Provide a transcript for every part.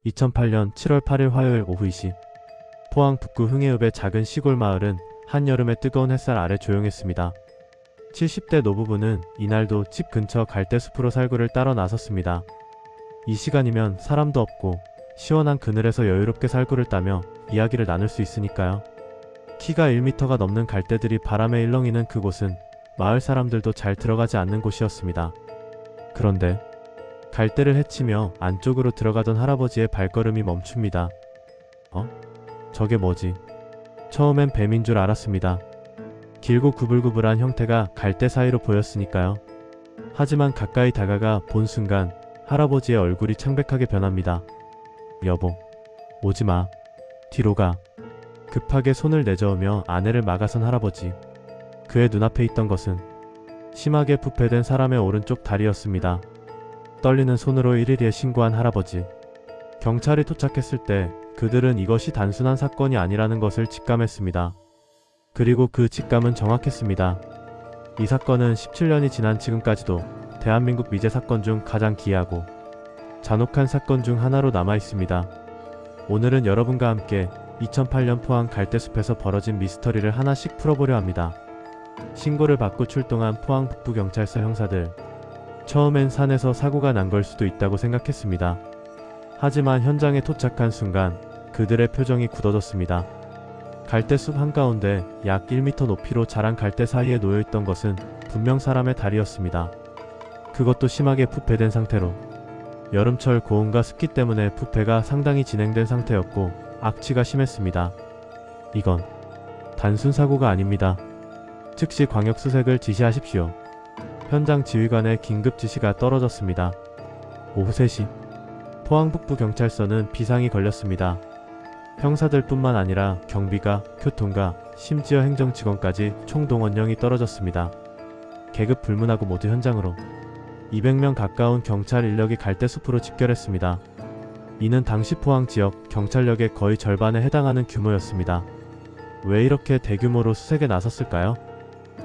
2008년 7월 8일 화요일 오후 2시 포항 북구 흥해읍의 작은 시골 마을은 한여름의 뜨거운 햇살 아래 조용했습니다. 70대 노부부는 이날도 집 근처 갈대숲으로 살구를 따러 나섰습니다. 이 시간이면 사람도 없고 시원한 그늘에서 여유롭게 살구를 따며 이야기를 나눌 수 있으니까요. 키가 1m가 넘는 갈대들이 바람에 일렁이는 그곳은 마을 사람들도 잘 들어가지 않는 곳이었습니다. 그런데 갈대를 헤치며 안쪽으로 들어가던 할아버지의 발걸음이 멈춥니다. 저게 뭐지? 처음엔 뱀인 줄 알았습니다. 길고 구불구불한 형태가 갈대 사이로 보였으니까요. 하지만 가까이 다가가 본 순간 할아버지의 얼굴이 창백하게 변합니다. 여보, 오지마. 뒤로 가. 급하게 손을 내저으며 아내를 막아선 할아버지. 그의 눈앞에 있던 것은 심하게 부패된 사람의 오른쪽 다리였습니다. 떨리는 손으로 112에 신고한 할아버지. 경찰이 도착했을 때 그들은 이것이 단순한 사건이 아니라는 것을 직감했습니다. 그리고 그 직감은 정확했습니다. 이 사건은 17년이 지난 지금까지도 대한민국 미제 사건 중 가장 기이하고 잔혹한 사건 중 하나로 남아있습니다. 오늘은 여러분과 함께 2008년 포항 갈대숲에서 벌어진 미스터리를 하나씩 풀어보려 합니다. 신고를 받고 출동한 포항 북부경찰서 형사들. 처음엔 산에서 사고가 난 걸 수도 있다고 생각했습니다. 하지만 현장에 도착한 순간 그들의 표정이 굳어졌습니다. 갈대숲 한가운데 약 1m 높이로 자란 갈대 사이에 놓여있던 것은 분명 사람의 다리였습니다. 그것도 심하게 부패된 상태로. 여름철 고온과 습기 때문에 부패가 상당히 진행된 상태였고 악취가 심했습니다. 이건 단순 사고가 아닙니다. 즉시 광역수색을 지시하십시오. 현장 지휘관의 긴급 지시가 떨어졌습니다. 오후 3시 포항북부경찰서는 비상이 걸렸습니다. 형사들뿐만 아니라 경비가, 교통가, 심지어 행정직원까지 총동원령이 떨어졌습니다. 계급 불문하고 모두 현장으로. 200명 가까운 경찰 인력이 갈대숲으로 집결했습니다. 이는 당시 포항 지역 경찰력의 거의 절반에 해당하는 규모였습니다. 왜 이렇게 대규모로 수색에 나섰을까요?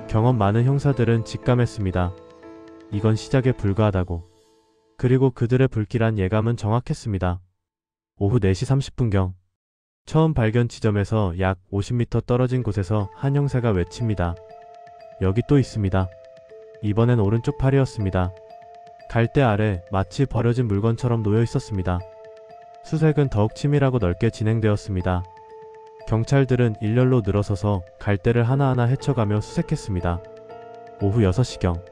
경험 많은 형사들은 직감했습니다. 이건 시작에 불과하다고. 그리고 그들의 불길한 예감은 정확했습니다. 오후 4시 30분경 처음 발견 지점에서 약 50m 떨어진 곳에서 한 형사가 외칩니다. 여기 또 있습니다. 이번엔 오른쪽 팔이었습니다. 갈대 아래 마치 버려진 물건처럼 놓여 있었습니다. 수색은 더욱 치밀하고 넓게 진행되었습니다. 경찰들은 일렬로 늘어서서 갈대를 하나하나 헤쳐가며 수색했습니다. 오후 6시경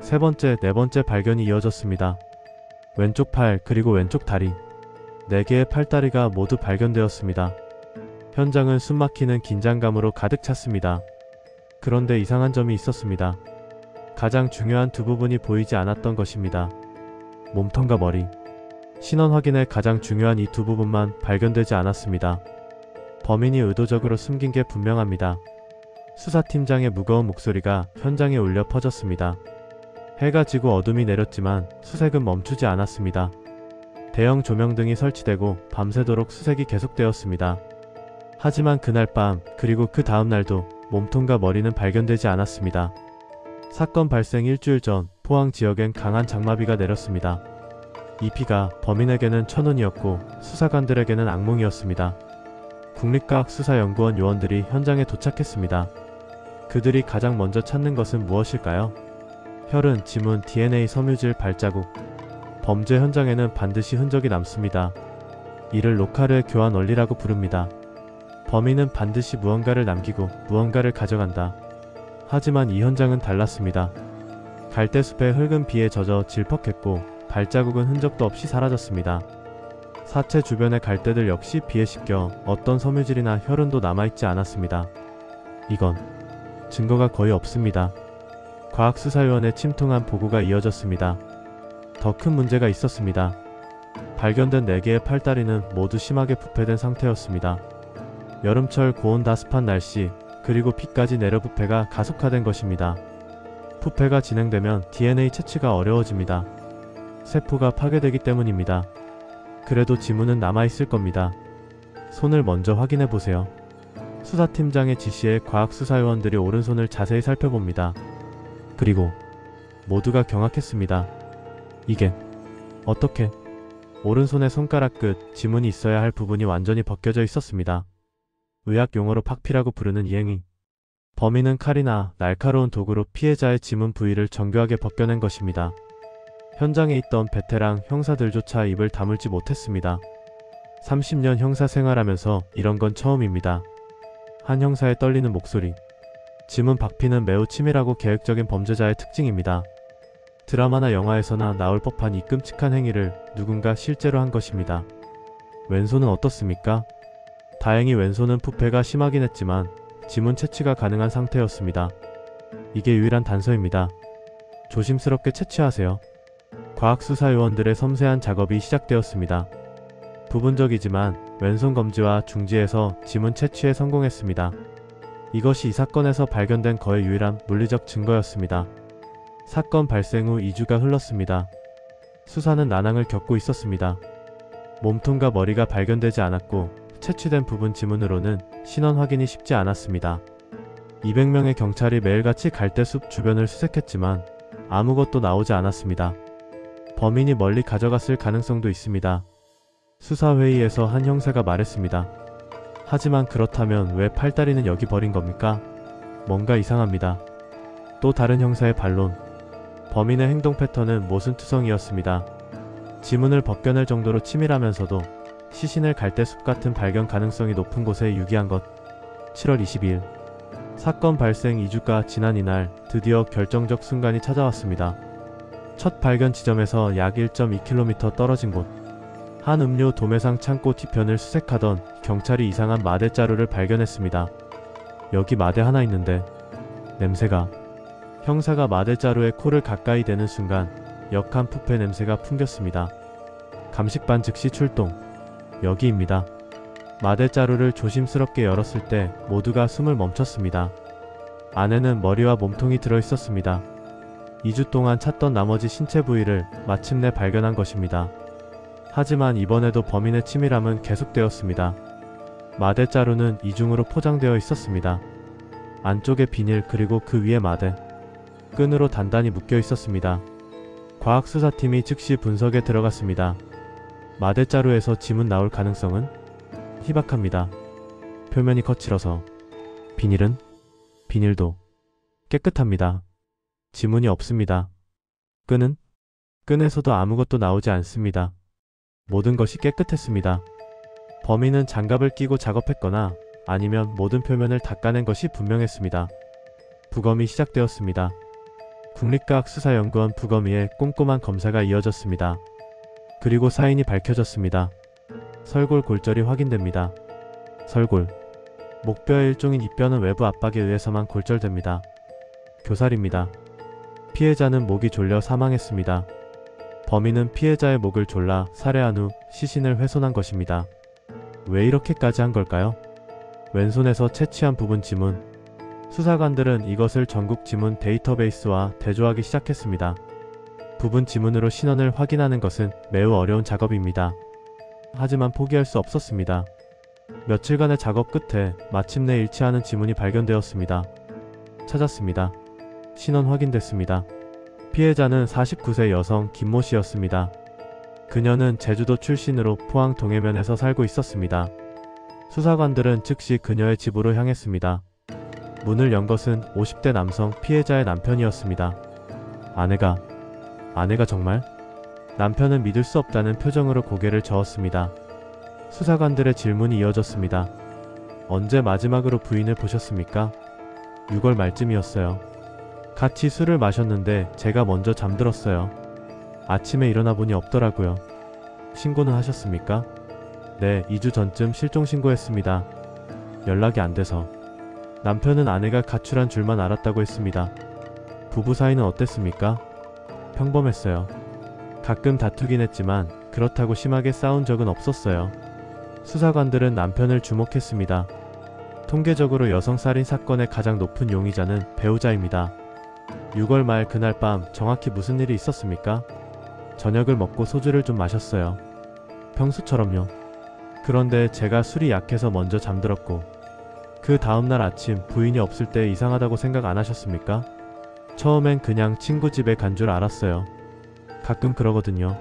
세 번째, 네 번째 발견이 이어졌습니다. 왼쪽 팔 그리고 왼쪽 다리 4개의 팔다리가 모두 발견되었습니다. 현장은 숨막히는 긴장감으로 가득 찼습니다. 그런데 이상한 점이 있었습니다. 가장 중요한 두 부분이 보이지 않았던 것입니다. 몸통과 머리. 신원 확인에 가장 중요한 이 두 부분만 발견되지 않았습니다. 범인이 의도적으로 숨긴 게 분명합니다. 수사팀장의 무거운 목소리가 현장에 울려 퍼졌습니다. 해가 지고 어둠이 내렸지만 수색은 멈추지 않았습니다. 대형 조명등이 설치되고 밤새도록 수색이 계속되었습니다. 하지만 그날 밤 그리고 그 다음 날도 몸통과 머리는 발견되지 않았습니다. 사건 발생 일주일 전 포항 지역엔 강한 장마비가 내렸습니다. 이 비가 범인에게는 천운이었고 수사관들에게는 악몽이었습니다. 국립과학수사연구원 요원들이 현장에 도착했습니다. 그들이 가장 먼저 찾는 것은 무엇일까요? 혈흔, 지문, DNA, 섬유질, 발자국. 범죄 현장에는 반드시 흔적이 남습니다. 이를 로카르의 교환 원리라고 부릅니다. 범인은 반드시 무언가를 남기고 무언가를 가져간다. 하지만 이 현장은 달랐습니다. 갈대숲의 흙은 비에 젖어 질퍽했고 발자국은 흔적도 없이 사라졌습니다. 사체 주변의 갈대들 역시 비에 씻겨 어떤 섬유질이나 혈흔도 남아있지 않았습니다. 이건 증거가 거의 없습니다. 과학수사위원회 침통한 보고가 이어졌습니다. 더 큰 문제가 있었습니다. 발견된 4개의 팔다리는 모두 심하게 부패된 상태였습니다. 여름철 고온다습한 날씨 그리고 비까지 내려 부패가 가속화된 것입니다. 부패가 진행되면 DNA 채취가 어려워집니다. 세포가 파괴되기 때문입니다. 그래도 지문은 남아있을 겁니다. 손을 먼저 확인해보세요. 수사팀장의 지시에 과학수사요원들이 오른손을 자세히 살펴봅니다. 그리고 모두가 경악했습니다. 이게 어떻게 오른손의 손가락 끝 지문이 있어야 할 부분이 완전히 벗겨져 있었습니다. 의학 용어로 팍피라고 부르는 이 행위. 범인은 칼이나 날카로운 도구로 피해자의 지문 부위를 정교하게 벗겨낸 것입니다. 현장에 있던 베테랑 형사들조차 입을 다물지 못했습니다. 30년 형사 생활하면서 이런 건 처음입니다. 한 형사의 떨리는 목소리. 지문 박피는 매우 치밀하고 계획적인 범죄자의 특징입니다. 드라마나 영화에서나 나올 법한 이 끔찍한 행위를 누군가 실제로 한 것입니다. 왼손은 어떻습니까? 다행히 왼손은 부패가 심하긴 했지만 지문 채취가 가능한 상태였습니다. 이게 유일한 단서입니다. 조심스럽게 채취하세요. 과학수사요원들의 섬세한 작업이 시작되었습니다. 부분적이지만 왼손 검지와 중지에서 지문 채취에 성공했습니다. 이것이 이 사건에서 발견된 거의 유일한 물리적 증거였습니다. 사건 발생 후 2주가 흘렀습니다. 수사는 난항을 겪고 있었습니다. 몸통과 머리가 발견되지 않았고 채취된 부분 지문으로는 신원 확인이 쉽지 않았습니다. 200명의 경찰이 매일같이 갈대숲 주변을 수색했지만 아무것도 나오지 않았습니다. 범인이 멀리 가져갔을 가능성도 있습니다. 수사회의에서 한 형사가 말했습니다. 하지만 그렇다면 왜 팔다리는 여기 버린 겁니까? 뭔가 이상합니다. 또 다른 형사의 반론. 범인의 행동 패턴은 모순투성이었습니다. 지문을 벗겨낼 정도로 치밀하면서도 시신을 갈대숲 같은 발견 가능성이 높은 곳에 유기한 것. 7월 22일. 사건 발생 2주가 지난 이날 드디어 결정적 순간이 찾아왔습니다. 첫 발견 지점에서 약 1.2km 떨어진 곳. 한 음료 도매상 창고 뒤편을 수색하던 경찰이 이상한 마대자루를 발견했습니다. 여기 마대 하나 있는데 냄새가. 형사가 마대자루에 코를 가까이 대는 순간 역한 부패 냄새가 풍겼습니다. 감식반 즉시 출동. 여기입니다. 마대자루를 조심스럽게 열었을 때 모두가 숨을 멈췄습니다. 안에는 머리와 몸통이 들어있었습니다. 2주 동안 찾던 나머지 신체 부위를 마침내 발견한 것입니다. 하지만 이번에도 범인의 치밀함은 계속되었습니다. 마대자루는 이중으로 포장되어 있었습니다. 안쪽에 비닐 그리고 그 위에 마대. 끈으로 단단히 묶여 있었습니다. 과학수사팀이 즉시 분석에 들어갔습니다. 마대자루에서 지문 나올 가능성은 희박합니다. 표면이 거칠어서. 비닐은? 비닐도 깨끗합니다. 지문이 없습니다. 끈은? 끈에서도 아무것도 나오지 않습니다. 모든 것이 깨끗했습니다. 범인은 장갑을 끼고 작업했거나 아니면 모든 표면을 닦아낸 것이 분명했습니다. 부검이 시작되었습니다. 국립과학수사연구원 부검위의 꼼꼼한 검사가 이어졌습니다. 그리고 사인이 밝혀졌습니다. 설골 골절이 확인됩니다. 설골. 목뼈의 일종인 이뼈는 외부 압박에 의해서만 골절됩니다. 교살입니다. 피해자는 목이 졸려 사망했습니다. 범인은 피해자의 목을 졸라 살해한 후 시신을 훼손한 것입니다. 왜 이렇게까지 한 걸까요? 왼손에서 채취한 부분 지문. 수사관들은 이것을 전국 지문 데이터베이스와 대조하기 시작했습니다. 부분 지문으로 신원을 확인하는 것은 매우 어려운 작업입니다. 하지만 포기할 수 없었습니다. 며칠간의 작업 끝에 마침내 일치하는 지문이 발견되었습니다. 찾았습니다. 신원 확인됐습니다. 피해자는 49세 여성 김모 씨였습니다. 그녀는 제주도 출신으로 포항 동해면에서 살고 있었습니다. 수사관들은 즉시 그녀의 집으로 향했습니다. 문을 연 것은 50대 남성 피해자의 남편이었습니다. 아내가 정말? 남편은 믿을 수 없다는 표정으로 고개를 저었습니다. 수사관들의 질문이 이어졌습니다. 언제 마지막으로 부인을 보셨습니까? 6월 말쯤이었어요. 같이 술을 마셨는데 제가 먼저 잠들었어요. 아침에 일어나 보니 없더라고요. 신고는 하셨습니까? 네, 2주 전쯤 실종 신고했습니다. 연락이 안 돼서. 남편은 아내가 가출한 줄만 알았다고 했습니다. 부부 사이는 어땠습니까? 평범했어요. 가끔 다투긴 했지만 그렇다고 심하게 싸운 적은 없었어요. 수사관들은 남편을 주목했습니다. 통계적으로 여성살인 사건의 가장 높은 용의자는 배우자입니다. 6월 말 그날 밤 정확히 무슨 일이 있었습니까? 저녁을 먹고 소주를 좀 마셨어요. 평소처럼요. 그런데 제가 술이 약해서 먼저 잠들었고 그 다음날 아침 부인이 없을 때 이상하다고 생각 안 하셨습니까? 처음엔 그냥 친구 집에 간 줄 알았어요. 가끔 그러거든요.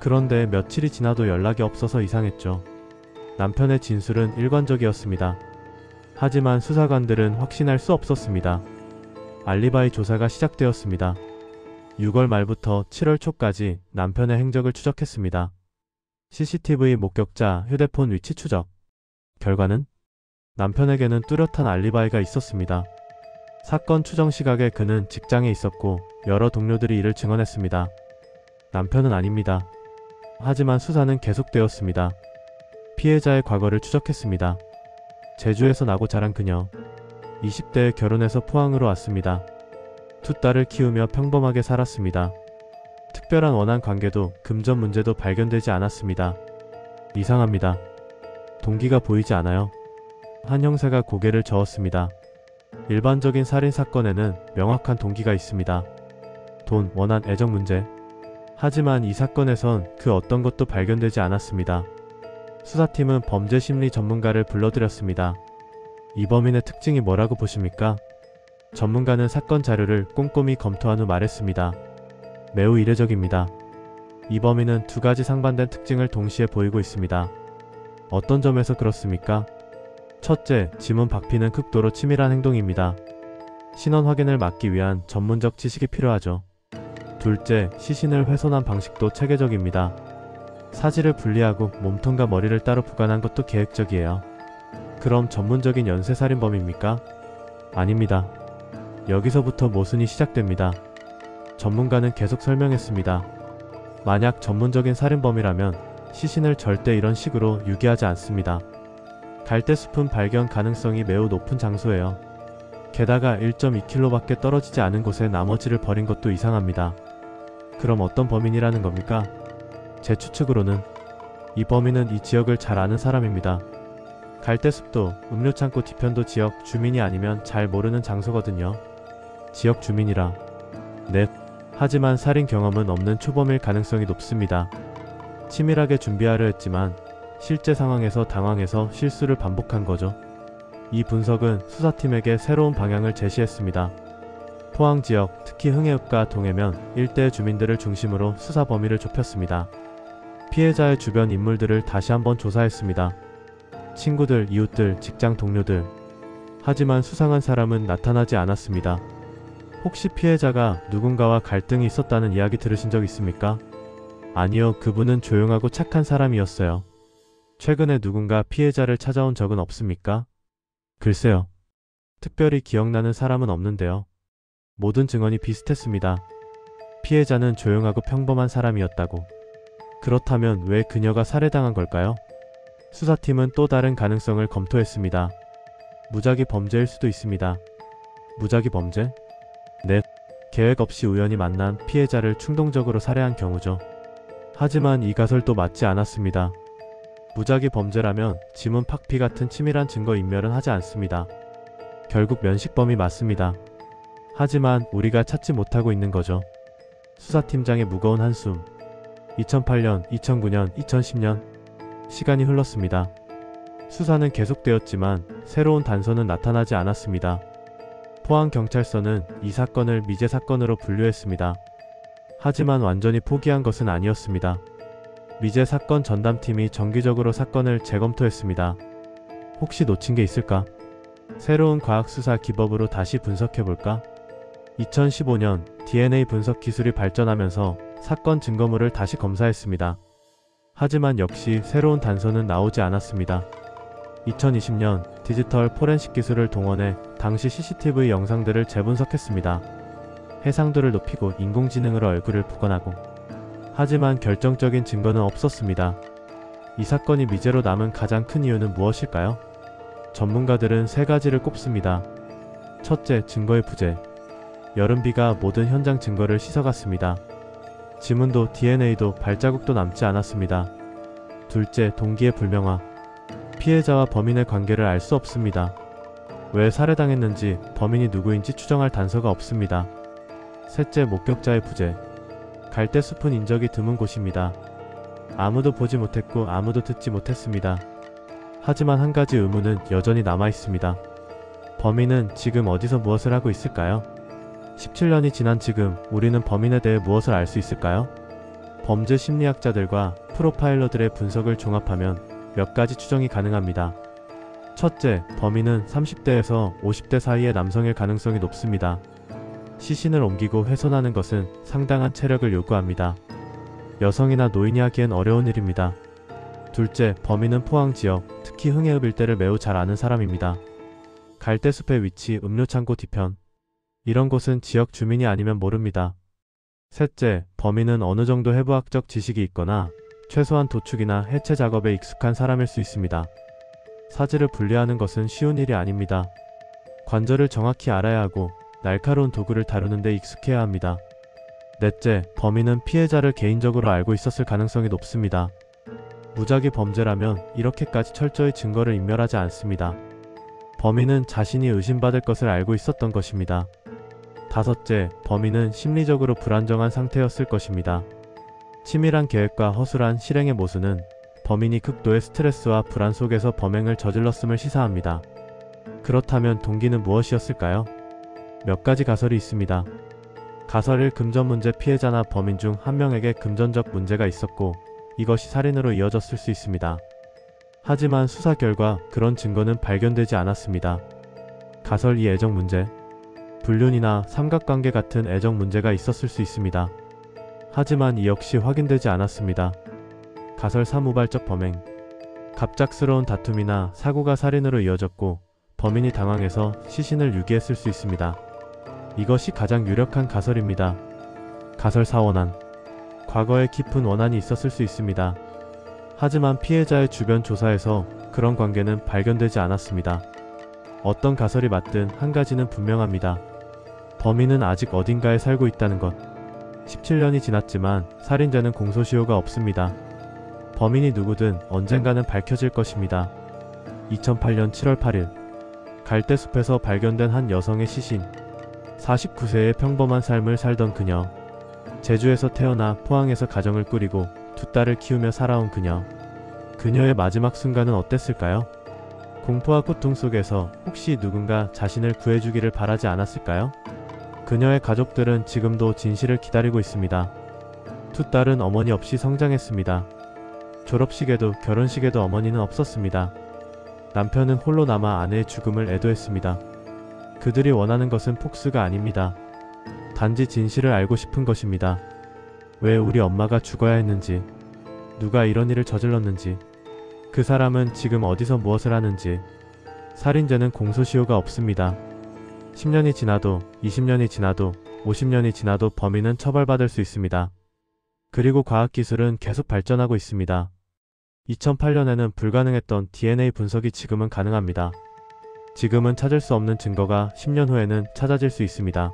그런데 며칠이 지나도 연락이 없어서 이상했죠. 남편의 진술은 일관적이었습니다. 하지만 수사관들은 확신할 수 없었습니다. 알리바이 조사가 시작되었습니다. 6월 말부터 7월 초까지 남편의 행적을 추적했습니다. CCTV 목격자 휴대폰 위치 추적. 결과는 남편에게는 뚜렷한 알리바이가 있었습니다. 사건 추정 시각에 그는 직장에 있었고 여러 동료들이 이를 증언했습니다. 남편은 아닙니다. 하지만 수사는 계속되었습니다. 피해자의 과거를 추적했습니다. 제주에서 나고 자란 그녀. 20대에 결혼해서 포항으로 왔습니다. 두 딸을 키우며 평범하게 살았습니다. 특별한 원한 관계도 금전 문제도 발견되지 않았습니다. 이상합니다. 동기가 보이지 않아요. 한 형사가 고개를 저었습니다. 일반적인 살인 사건에는 명확한 동기가 있습니다. 돈, 원한, 애정 문제. 하지만 이 사건에선 그 어떤 것도 발견되지 않았습니다. 수사팀은 범죄심리 전문가를 불러들였습니다. 이 범인의 특징이 뭐라고 보십니까? 전문가는 사건 자료를 꼼꼼히 검토한 후 말했습니다. 매우 이례적입니다. 이 범인은 두 가지 상반된 특징을 동시에 보이고 있습니다. 어떤 점에서 그렇습니까? 첫째, 지문 박피는 극도로 치밀한 행동입니다. 신원 확인을 막기 위한 전문적 지식이 필요하죠. 둘째, 시신을 훼손한 방식도 체계적입니다. 사지를 분리하고 몸통과 머리를 따로 보관한 것도 계획적이에요. 그럼 전문적인 연쇄살인범입니까? 아닙니다. 여기서부터 모순이 시작됩니다. 전문가는 계속 설명했습니다. 만약 전문적인 살인범이라면 시신을 절대 이런 식으로 유기하지 않습니다. 갈대숲은 발견 가능성이 매우 높은 장소예요. 게다가 1.2km밖에 떨어지지 않은 곳에 나머지를 버린 것도 이상합니다. 그럼 어떤 범인이라는 겁니까? 제 추측으로는 이 범인은 이 지역을 잘 아는 사람입니다. 갈대숲도 음료창고 뒤편도 지역 주민이 아니면 잘 모르는 장소거든요. 지역 주민이라. 넷. 하지만 살인 경험은 없는 초범일 가능성이 높습니다. 치밀하게 준비하려 했지만 실제 상황에서 당황해서 실수를 반복한 거죠. 이 분석은 수사팀에게 새로운 방향을 제시했습니다. 포항 지역, 특히 흥해읍과 동해면 일대 주민들을 중심으로 수사 범위를 좁혔습니다. 피해자의 주변 인물들을 다시 한번 조사했습니다. 친구들, 이웃들, 직장 동료들. 하지만 수상한 사람은 나타나지 않았습니다. 혹시 피해자가 누군가와 갈등이 있었다는 이야기 들으신 적 있습니까? 아니요, 그분은 조용하고 착한 사람이었어요. 최근에 누군가 피해자를 찾아온 적은 없습니까? 글쎄요. 특별히 기억나는 사람은 없는데요. 모든 증언이 비슷했습니다. 피해자는 조용하고 평범한 사람이었다고. 그렇다면 왜 그녀가 살해당한 걸까요? 수사팀은 또 다른 가능성을 검토했습니다. 무작위 범죄일 수도 있습니다. 무작위 범죄? 넷. 계획 없이 우연히 만난 피해자를 충동적으로 살해한 경우죠. 하지만 이 가설도 맞지 않았습니다. 무작위 범죄라면 지문 박피 같은 치밀한 증거 인멸은 하지 않습니다. 결국 면식범이 맞습니다. 하지만 우리가 찾지 못하고 있는 거죠. 수사팀장의 무거운 한숨. 2008년, 2009년, 2010년. 시간이 흘렀습니다. 수사는 계속되었지만 새로운 단서는 나타나지 않았습니다. 포항경찰서는 이 사건을 미제 사건으로 분류했습니다. 하지만 완전히 포기한 것은 아니었습니다. 미제 사건 전담팀이 정기적으로 사건을 재검토했습니다. 혹시 놓친 게 있을까? 새로운 과학수사 기법으로 다시 분석해볼까? 2015년 DNA 분석 기술이 발전하면서 사건 증거물을 다시 검사했습니다. 하지만 역시 새로운 단서는 나오지 않았습니다. 2020년 디지털 포렌식 기술을 동원해 당시 CCTV 영상들을 재분석했습니다. 해상도를 높이고 인공지능으로 얼굴을 복원하고. 하지만 결정적인 증거는 없었습니다. 이 사건이 미제로 남은 가장 큰 이유는 무엇일까요? 전문가들은 세 가지를 꼽습니다. 첫째, 증거의 부재. 여름비가 모든 현장 증거를 씻어갔습니다. 지문도 DNA도 발자국도 남지 않았습니다. 둘째, 동기의 불명화. 피해자와 범인의 관계를 알 수 없습니다. 왜 살해당했는지, 범인이 누구인지 추정할 단서가 없습니다. 셋째, 목격자의 부재. 갈대숲은 인적이 드문 곳입니다. 아무도 보지 못했고 아무도 듣지 못했습니다. 하지만 한 가지 의문은 여전히 남아있습니다. 범인은 지금 어디서 무엇을 하고 있을까요? 17년이 지난 지금 우리는 범인에 대해 무엇을 알 수 있을까요? 범죄 심리학자들과 프로파일러들의 분석을 종합하면 몇 가지 추정이 가능합니다. 첫째, 범인은 30대에서 50대 사이의 남성일 가능성이 높습니다. 시신을 옮기고 훼손하는 것은 상당한 체력을 요구합니다. 여성이나 노인이 하기엔 어려운 일입니다. 둘째, 범인은 포항 지역, 특히 흥해읍 일대를 매우 잘 아는 사람입니다. 갈대숲의 위치, 음료창고 뒤편. 이런 곳은 지역 주민이 아니면 모릅니다. 셋째, 범인은 어느 정도 해부학적 지식이 있거나 최소한 도축이나 해체 작업에 익숙한 사람일 수 있습니다. 사지를 분리하는 것은 쉬운 일이 아닙니다. 관절을 정확히 알아야 하고 날카로운 도구를 다루는 데 익숙해야 합니다. 넷째, 범인은 피해자를 개인적으로 알고 있었을 가능성이 높습니다. 무작위 범죄라면 이렇게까지 철저히 증거를 인멸하지 않습니다. 범인은 자신이 의심받을 것을 알고 있었던 것입니다. 다섯째, 범인은 심리적으로 불안정한 상태였을 것입니다. 치밀한 계획과 허술한 실행의 모순은 범인이 극도의 스트레스와 불안 속에서 범행을 저질렀음을 시사합니다. 그렇다면 동기는 무엇이었을까요? 몇 가지 가설이 있습니다. 가설 1. 금전 문제. 피해자나 범인 중 한 명에게 금전적 문제가 있었고 이것이 살인으로 이어졌을 수 있습니다. 하지만 수사 결과 그런 증거는 발견되지 않았습니다. 가설 2. 애정 문제. 불륜이나 삼각관계 같은 애정 문제가 있었을 수 있습니다. 하지만 이 역시 확인되지 않았습니다. 가설 3. 우발적 범행. 갑작스러운 다툼이나 사고가 살인으로 이어졌고 범인이 당황해서 시신을 유기했을 수 있습니다. 이것이 가장 유력한 가설입니다. 가설 4. 원한. 과거에 깊은 원한이 있었을 수 있습니다. 하지만 피해자의 주변 조사에서 그런 관계는 발견되지 않았습니다. 어떤 가설이 맞든 한 가지는 분명합니다. 범인은 아직 어딘가에 살고 있다는 것. 17년이 지났지만 살인죄는 공소시효가 없습니다. 범인이 누구든 언젠가는 밝혀질 것입니다. 2008년 7월 8일 갈대숲에서 발견된 한 여성의 시신. 49세의 평범한 삶을 살던 그녀. 제주에서 태어나 포항에서 가정을 꾸리고 두 딸을 키우며 살아온 그녀. 그녀의 마지막 순간은 어땠을까요? 공포와 고통 속에서 혹시 누군가 자신을 구해주기를 바라지 않았을까요? 그녀의 가족들은 지금도 진실을 기다리고 있습니다. 두 딸은 어머니 없이 성장했습니다. 졸업식에도 결혼식에도 어머니는 없었습니다. 남편은 홀로 남아 아내의 죽음을 애도했습니다. 그들이 원하는 것은 폭수가 아닙니다. 단지 진실을 알고 싶은 것입니다. 왜 우리 엄마가 죽어야 했는지, 누가 이런 일을 저질렀는지, 그 사람은 지금 어디서 무엇을 하는지. 살인죄는 공소시효가 없습니다. 10년이 지나도, 20년이 지나도, 50년이 지나도 범인은 처벌받을 수 있습니다. 그리고 과학기술은 계속 발전하고 있습니다. 2008년에는 불가능했던 DNA 분석이 지금은 가능합니다. 지금은 찾을 수 없는 증거가 10년 후에는 찾아질 수 있습니다.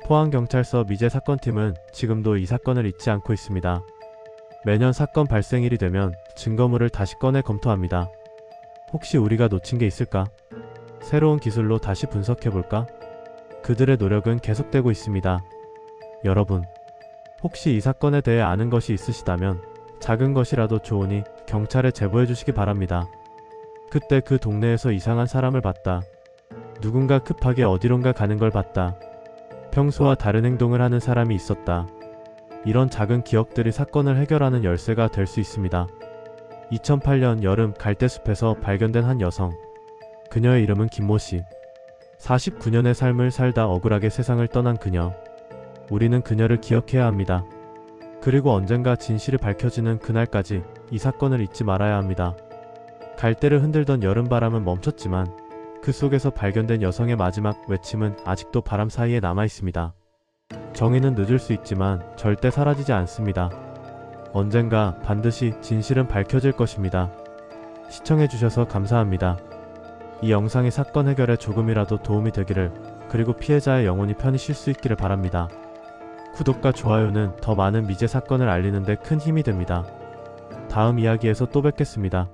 포항경찰서 미제사건팀은 지금도 이 사건을 잊지 않고 있습니다. 매년 사건 발생일이 되면 증거물을 다시 꺼내 검토합니다. 혹시 우리가 놓친 게 있을까? 새로운 기술로 다시 분석해볼까? 그들의 노력은 계속되고 있습니다. 여러분, 혹시 이 사건에 대해 아는 것이 있으시다면 작은 것이라도 좋으니 경찰에 제보해 주시기 바랍니다. 그때 그 동네에서 이상한 사람을 봤다. 누군가 급하게 어디론가 가는 걸 봤다. 평소와 다른 행동을 하는 사람이 있었다. 이런 작은 기억들이 사건을 해결하는 열쇠가 될 수 있습니다. 2008년 여름 갈대숲에서 발견된 한 여성. 그녀의 이름은 김모씨. 49년의 삶을 살다 억울하게 세상을 떠난 그녀. 우리는 그녀를 기억해야 합니다. 그리고 언젠가 진실이 밝혀지는 그날까지 이 사건을 잊지 말아야 합니다. 갈대를 흔들던 여름바람은 멈췄지만 그 속에서 발견된 여성의 마지막 외침은 아직도 바람 사이에 남아있습니다. 정의는 늦을 수 있지만 절대 사라지지 않습니다. 언젠가 반드시 진실은 밝혀질 것입니다. 시청해주셔서 감사합니다. 이 영상이 사건 해결에 조금이라도 도움이 되기를, 그리고 피해자의 영혼이 편히 쉴 수 있기를 바랍니다. 구독과 좋아요는 더 많은 미제 사건을 알리는 데 큰 힘이 됩니다. 다음 이야기에서 또 뵙겠습니다.